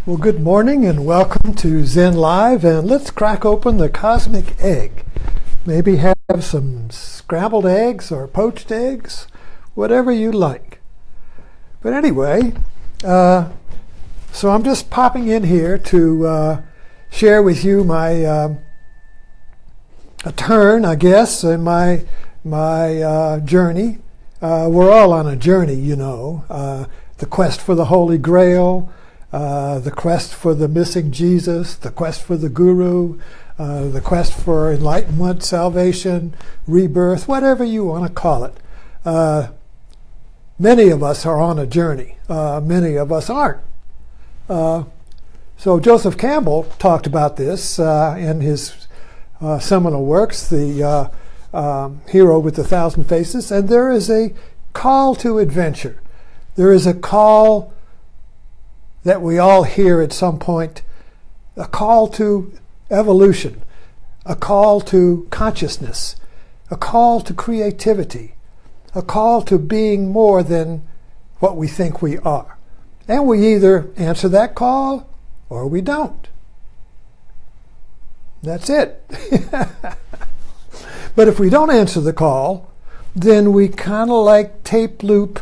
Well, good morning and welcome to Zen Live, and let's crack open the cosmic egg. Maybe have some scrambled eggs or poached eggs, whatever you like. But anyway, so I'm just popping in here to share with you my a turn, I guess, in my journey. We're all on a journey, you know. The quest for the Holy Grail, the quest for the missing Jesus, the quest for the Guru, the quest for enlightenment, salvation, rebirth, whatever you want to call it. Many of us are on a journey. Many of us aren't. So Joseph Campbell talked about this in his seminal works, the Hero with 1,000 Faces, and there is a call to adventure. There is a call that we all hear at some point, a call to evolution, a call to consciousness, a call to creativity, a call to being more than what we think we are. And we either answer that call or we don't. That's it. But if we don't answer the call, then we kind of like tape loop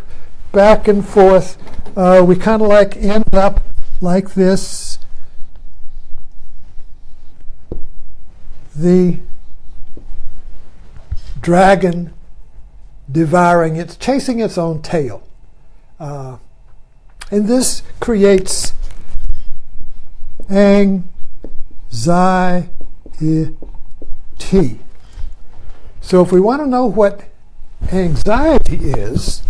back and forth. We kind of like end up like this. The dragon devouring its, chasing its own tail. And this creates anxiety. So if we want to know what anxiety is,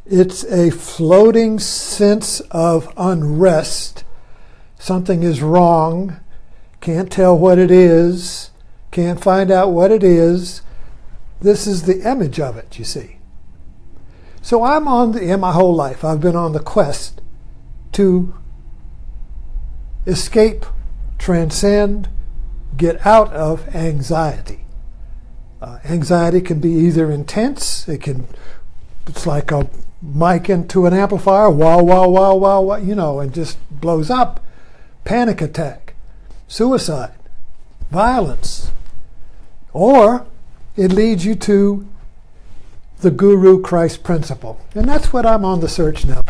it's a floating sense of unrest. Something is wrong, can't tell what it is, can't find out what it is. This is the image of it, you see. So in my whole life, I've been on the quest to escape, transcend, get out of anxiety. Anxiety can be either intense, it's like a mic into an amplifier, wow, wow, wow, wow, wow, you know, and just blows up. Panic attack, suicide, violence. Or it leads you to the Guru Christ principle. And that's what I'm on the search now.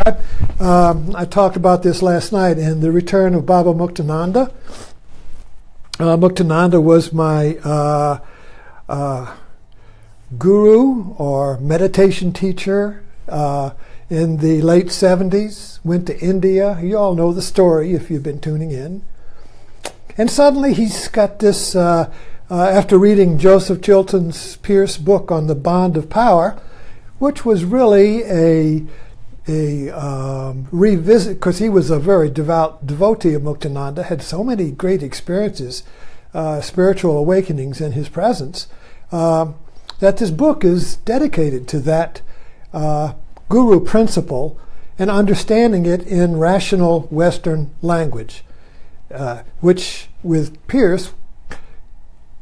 I talked about this last night in The Return of Baba Muktananda. Muktananda was my guru or meditation teacher in the late 70s, went to India. You all know the story if you've been tuning in. And suddenly he's got this, after reading Joseph Chilton's Pierce book on the Bond of Power, which was really a revisit, because he was a very devout devotee of Muktananda, had so many great experiences, spiritual awakenings in his presence, that this book is dedicated to that guru principle and understanding it in rational Western language, which with Pierce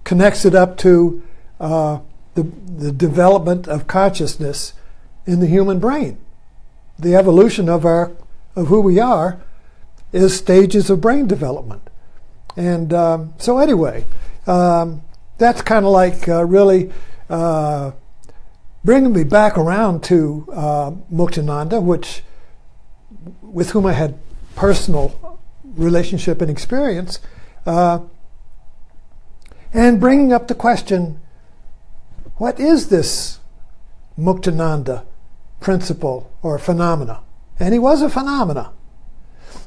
connects it up to the development of consciousness in the human brain. The evolution of who we are is stages of brain development. And so anyway, that's kind of like really bringing me back around to Muktananda, with whom I had personal relationship and experience, and bringing up the question, what is this Muktananda principle or phenomena? And he was a phenomena.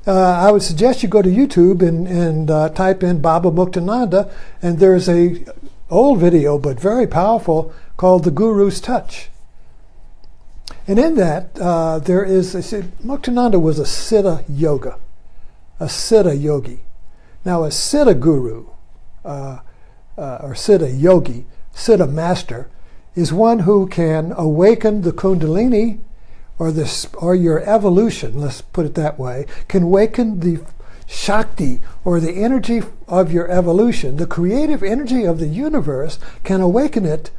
I would suggest you go to YouTube and type in Baba Muktananda, and there's a old video, but very powerful, called The Guru's Touch. And in that, there is, Muktananda was a Siddha yogi. Now, a Siddha guru, or Siddha yogi, Siddha master, is one who can awaken the Kundalini, or your evolution, let's put it that way, can awaken the Shakti, or the energy of your evolution, the creative energy of the universe, can awaken it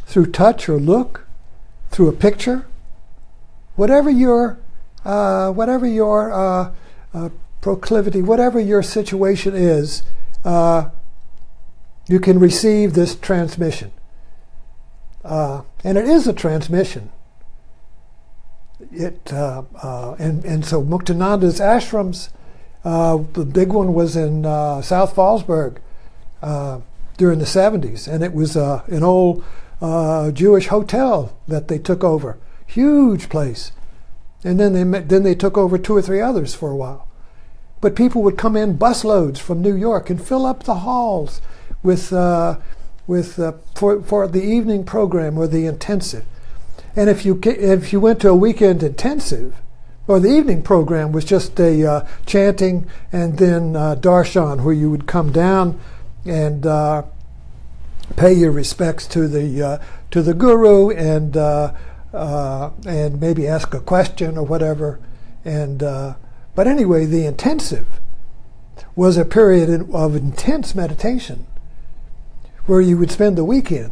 through touch or look, through a picture, whatever your whatever your proclivity, whatever your situation is, you can receive this transmission. And it is a transmission. And so Muktananda's ashrams, the big one was in South Fallsburg during the 70s, and it was an old Jewish hotel that they took over. Huge place. And then they took over 2 or 3 others for a while. But people would come in busloads from New York and fill up the halls for the evening program or the intensive. And if you went to a weekend intensive, or the evening program was just a chanting and then darshan, where you would come down and pay your respects to the guru and maybe ask a question or whatever. But anyway, the intensive was a period of intense meditation where you would spend the weekend.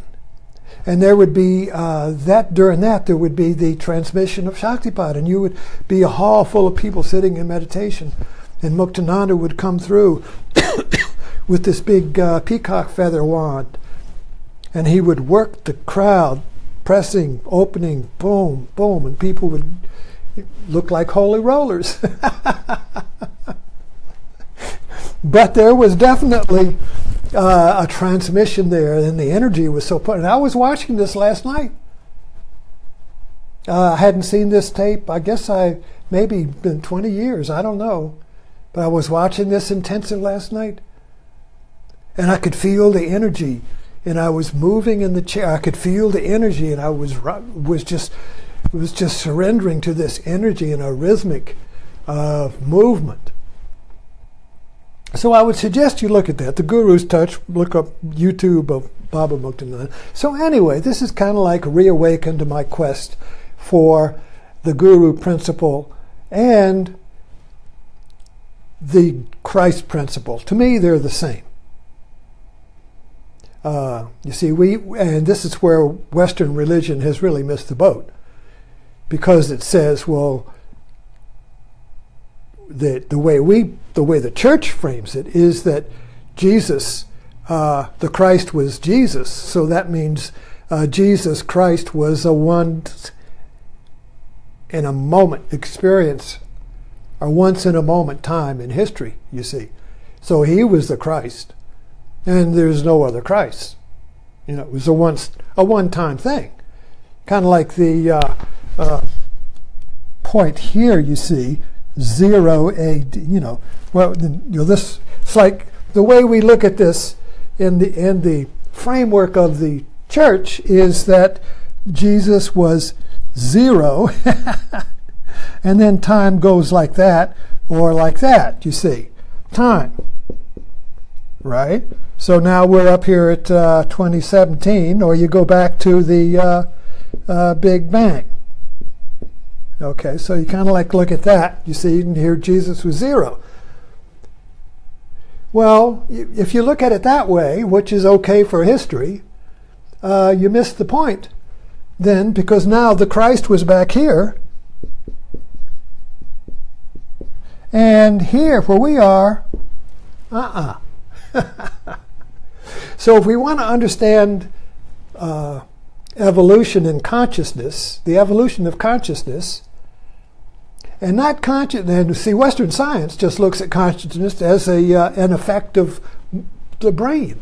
And there would be, during that, there would be the transmission of Shaktipat, and you would be a hall full of people sitting in meditation. And Muktananda would come through with this big peacock feather wand, and he would work the crowd, pressing, opening, boom, boom, and people would look like holy rollers. But there was definitely a transmission there, and the energy was so potent. I was watching this last night. I hadn't seen this tape. I guess maybe been 20 years. I don't know. But I was watching this intensive last night, and I could feel the energy, and I was moving in the chair. I could feel the energy, and I was just surrendering to this energy in a rhythmic movement. So I would suggest you look at that. The Guru's Touch, look up YouTube of Baba Muktananda. So anyway, this is kind of like reawakened to my quest for the Guru principle and the Christ principle. To me, they're the same. You see, and this is where Western religion has really missed the boat, because it says, well, the way the church frames it is that Jesus, the Christ was Jesus, so that means Jesus Christ was a once in a moment experience, or once in a moment time in history, you see. So he was the Christ, and there's no other Christ. You know, it was a one-time thing. Kind of like the point here, you see, 0 AD, this, it's like the way we look at this in the framework of the church is that Jesus was 0 and then time goes like that or like that, you see, time, right? So now we're up here at 2017, or you go back to the Big Bang. Okay, so you kind of like look at that. You see, and here Jesus was 0. Well, if you look at it that way, which is okay for history, you miss the point then, because now the Christ was back here, and here where we are, So if we want to understand evolution in consciousness, the evolution of consciousness, and not conscious. And see, Western science just looks at consciousness as an effect of the brain.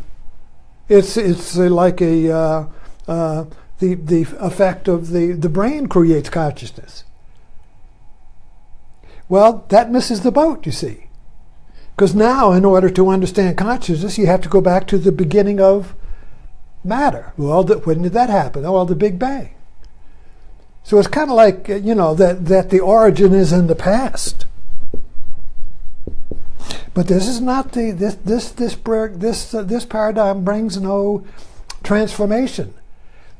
It's like the effect of the brain creates consciousness. Well, that misses the boat, you see, because now, in order to understand consciousness, you have to go back to the beginning of matter. Well, when did that happen? Oh, well, the Big Bang. So it's kind of like, that the origin is in the past. But this is not this paradigm brings no transformation.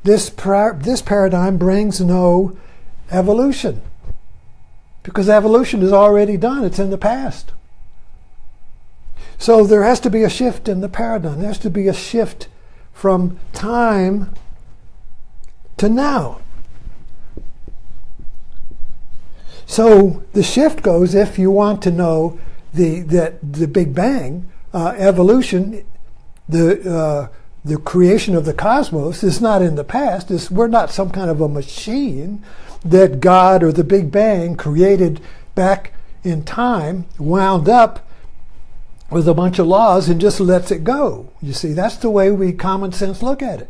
This paradigm brings no evolution, because evolution is already done. It's in the past. So there has to be a shift in the paradigm. There has to be a shift from time to now. So the shift goes, if you want to know the Big Bang, evolution, the creation of the cosmos is not in the past. We're not some kind of a machine that God or the Big Bang created back in time, wound up with a bunch of laws and just lets it go. You see, that's the way we common sense look at it.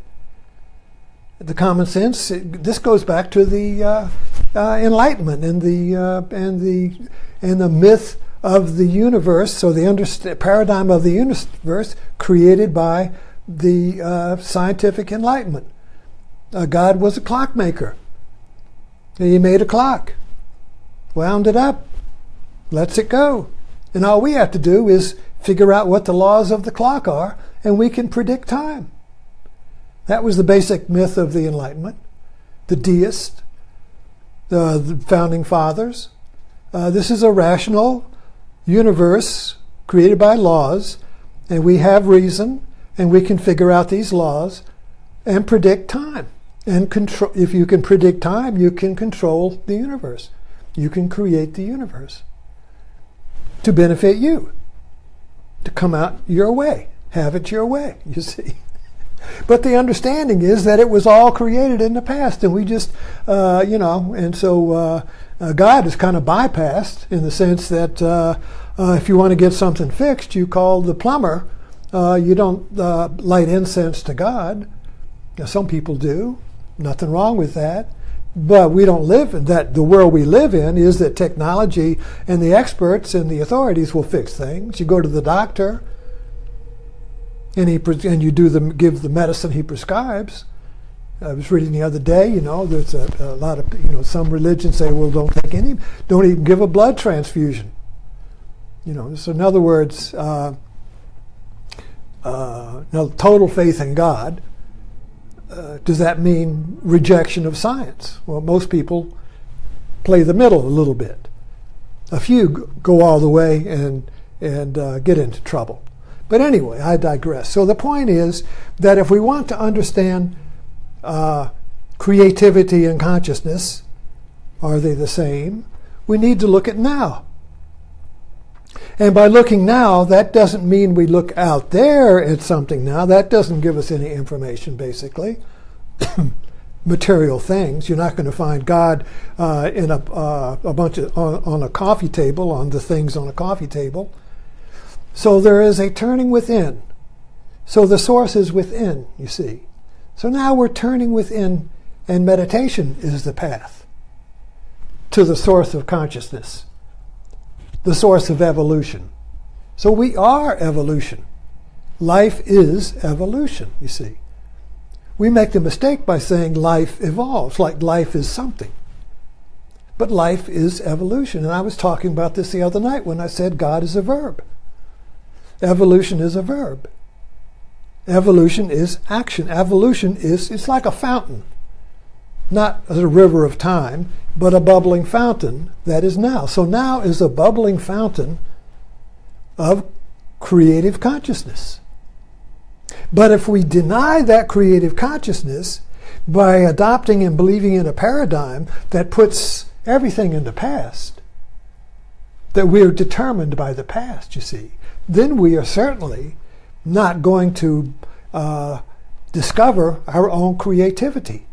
The common sense, this goes back to the Enlightenment and the myth of the universe, so the paradigm of the universe created by the scientific Enlightenment. God was a clockmaker. He made a clock, wound it up, lets it go. And all we have to do is figure out what the laws of the clock are, and we can predict time. That was the basic myth of the Enlightenment. The deists, the founding fathers. This is a rational universe created by laws, and we have reason, and we can figure out these laws and predict time. And control. If you can predict time, you can control the universe. You can create the universe to benefit you, to come out your way, have it your way, you see. But the understanding is that it was all created in the past, and we just, and so God is kind of bypassed in the sense that if you want to get something fixed, you call the plumber. You don't light incense to God. Now, some people do. Nothing wrong with that. But we don't live in that. The world we live in is that technology and the experts and the authorities will fix things. You go to the doctor, and you give the medicine he prescribes. I was reading the other day, there's a lot of, some religions say, well, don't even give a blood transfusion. So in other words, total faith in God. Does that mean rejection of science? Well, most people play the middle a little bit. A few go all the way and get into trouble. But anyway, I digress. So the point is that if we want to understand creativity and consciousness, are they the same? We need to look at now. And by looking now, that doesn't mean we look out there at something now. That doesn't give us any information, basically. Material things. You're not going to find God in a bunch of on a coffee table, on the things on a coffee table. So there is a turning within. So the source is within, you see. So now we're turning within, and meditation is the path to the source of consciousness, the source of evolution. So we are evolution. Life is evolution, you see. We make the mistake by saying life evolves, like life is something. But life is evolution. And I was talking about this the other night when I said God is a verb. Evolution is a verb. Evolution is action. Evolution it's like a fountain. Not a river of time, but a bubbling fountain that is now. So now is a bubbling fountain of creative consciousness. But if we deny that creative consciousness by adopting and believing in a paradigm that puts everything in the past, that we're determined by the past, you see, then we are certainly not going to discover our own creativity,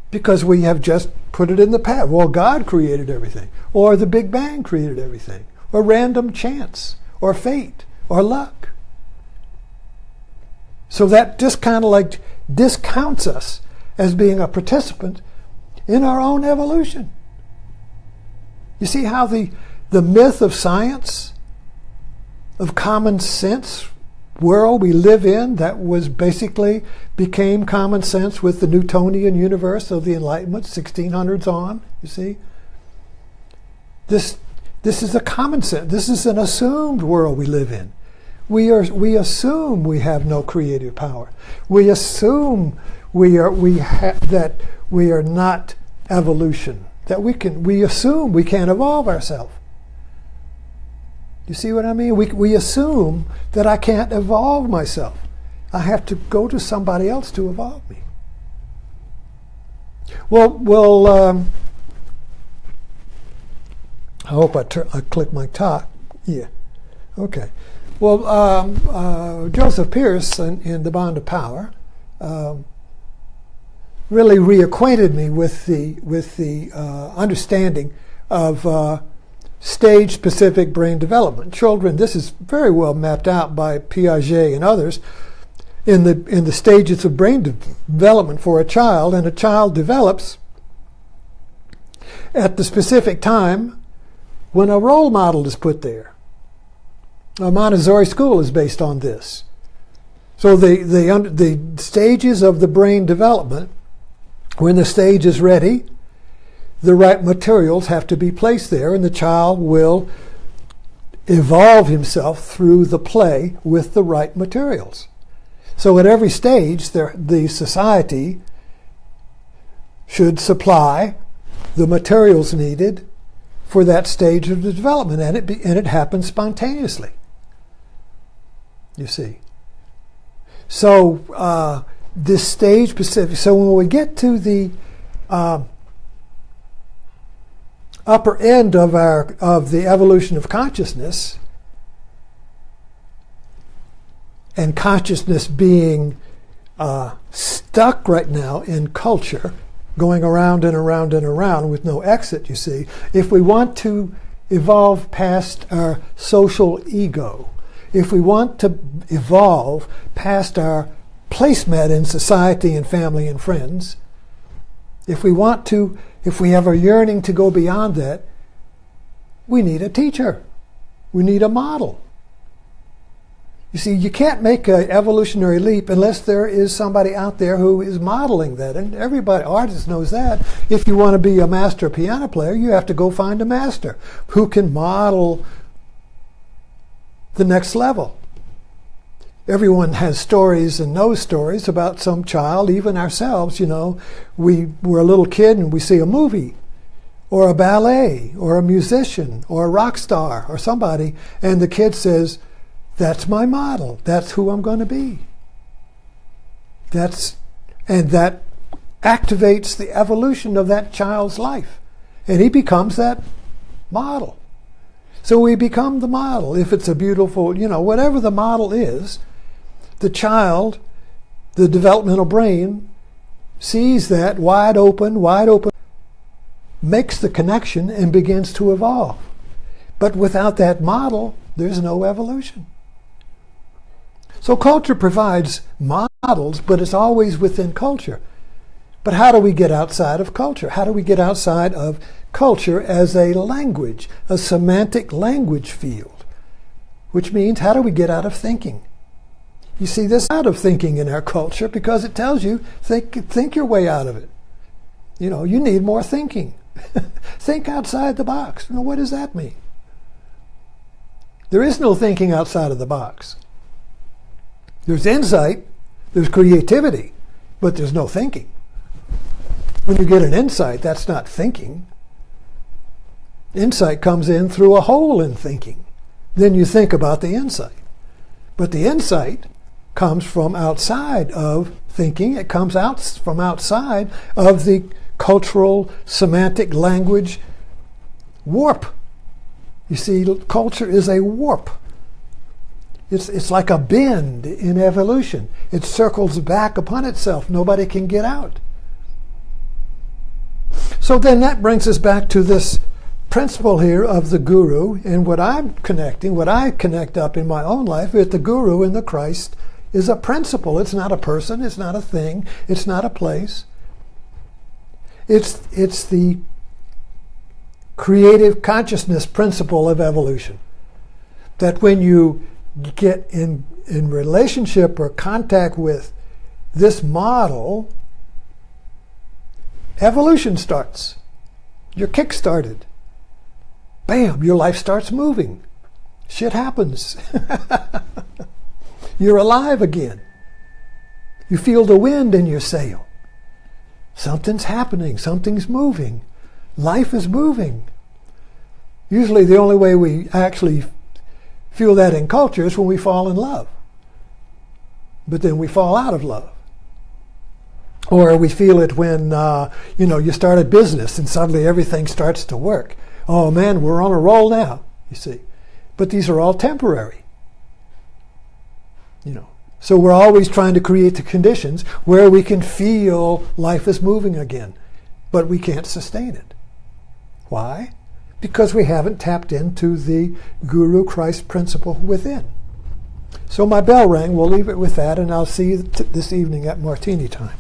because we have just put it in the past. Well, God created everything, or the Big Bang created everything, or random chance, or fate, or luck. So that just kind of like discounts us as being a participant in our own evolution. You see how the myth of science, of common sense world we live in, that was basically became common sense with the Newtonian universe of the Enlightenment, 1600s on, you see. This is a common sense. This is an assumed world we live in. We assume we have no creative power. We assume that we are not evolution. That we assume we can't evolve ourselves. You see what I mean? We assume that I can't evolve myself. I have to go to somebody else to evolve me. I hope I click my top. Yeah. Okay. Well, Joseph Pearce in The Bond of Power really reacquainted me with the understanding of stage-specific brain development. Children, this is very well mapped out by Piaget and others in the stages of brain development for a child, and a child develops at the specific time when a role model is put there. A Montessori school is based on this. So the stages of the brain development, when the stage is ready, the right materials have to be placed there, and the child will evolve himself through the play with the right materials. So at every stage, the society should supply the materials needed for that stage of the development, and it happens spontaneously. You see. So this stage specific. So when we get to the upper end of the evolution of consciousness, and consciousness being stuck right now in culture, going around and around and around with no exit, you see. If we want to evolve past our social ego, if we want to evolve past our placemat in society and family and friends, if we have a yearning to go beyond that, we need a teacher. We need a model. You see, you can't make an evolutionary leap unless there is somebody out there who is modeling that. And everybody, artist knows that. If you want to be a master piano player, you have to go find a master who can model the next level. Everyone has stories and knows stories about some child, even ourselves, we're a little kid and we see a movie or a ballet or a musician or a rock star or somebody, and the kid says, that's my model. That's who I'm going to be. And that activates the evolution of that child's life. And he becomes that model. So we become the model. If it's a beautiful, whatever the model is, the child, the developmental brain, sees that wide open, makes the connection and begins to evolve. But without that model, there's no evolution. So culture provides models, but it's always within culture. But how do we get outside of culture? How do we get outside of culture as a language, a semantic language field? Which means, how do we get out of thinking? You see this out of thinking in our culture because it tells you, think your way out of it. You need more thinking. Think outside the box. What does that mean? There is no thinking outside of the box. There's insight, there's creativity, but there's no thinking. When you get an insight, that's not thinking. Insight comes in through a hole in thinking. Then you think about the insight. But the insight comes from outside of thinking. It comes out from outside of the cultural, semantic language warp. You see, culture is a warp. It's like a bend in evolution. It circles back upon itself. Nobody can get out. So then that brings us back to this principle here of the guru, and what I connect up in my own life with the guru and the Christ is a principle. It's not a person, it's not a thing, it's not a place. It's the creative consciousness principle of evolution. That when you get in relationship or contact with this model, evolution starts. You're kick-started. Bam, your life starts moving. Shit happens. You're alive again. You feel the wind in your sail. Something's happening. Something's moving. Life is moving. Usually the only way we actually feel that in culture is when we fall in love. But then we fall out of love. Or we feel it when you start a business and suddenly everything starts to work. Oh man, we're on a roll now, you see. But these are all temporary. So we're always trying to create the conditions where we can feel life is moving again, but we can't sustain it. Why? Because we haven't tapped into the Guru Christ principle within. So my bell rang. We'll leave it with that, and I'll see you this evening at Martini time.